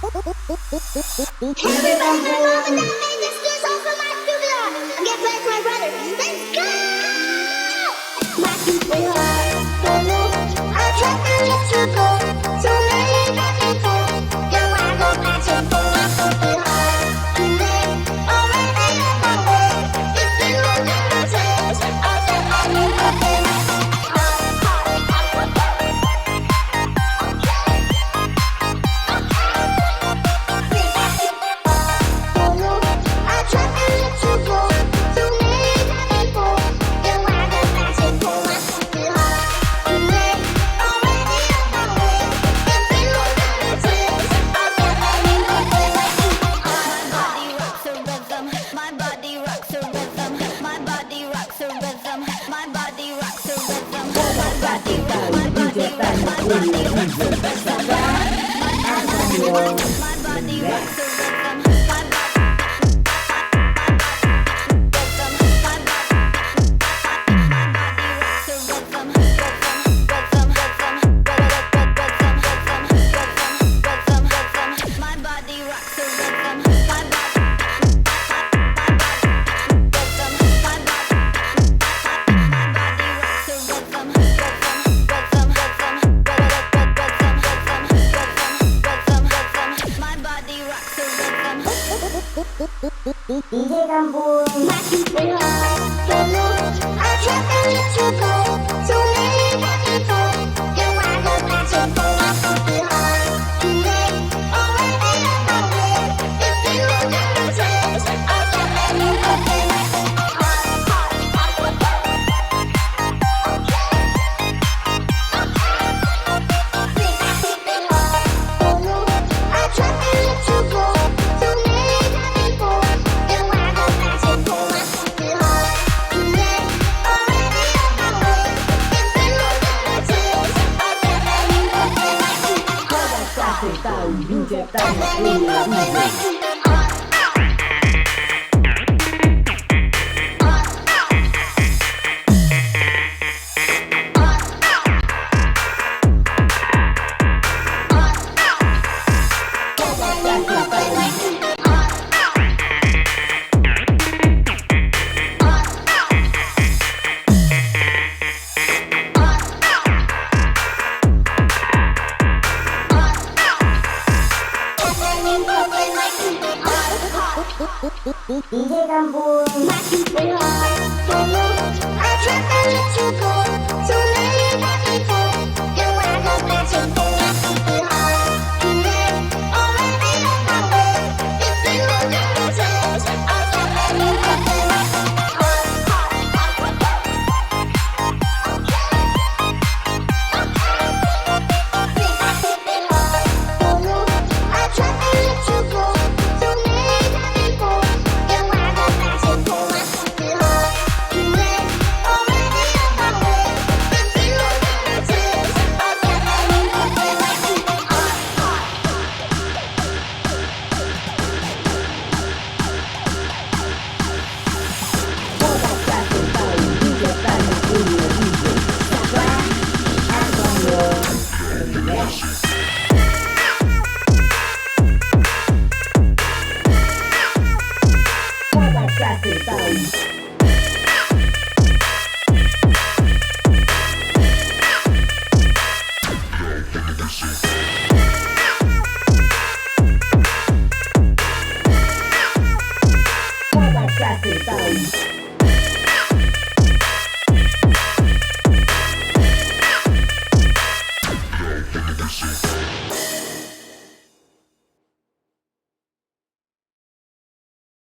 Everybody move and make this dance off of my tubular. I'm getting played my brother. Let's go! My super heart, don't know. I try to let you go. So many times before. Now I go back and forth. My super heart, too late. Already on my way. It's been long time since I said I knew nothing. DJ kampung masih berhak penuh. I try to let you go. So many times before. Now I go back and forth. My super heart, too late. Already on my way. It's been long time since I said I knew nothing. DJ kampung masih berhak penuh. I try to let you go. So many times before. Now I go back and forth. My super heart, too late. Already on my way. It's been long time since I said I knew nothing. Shit.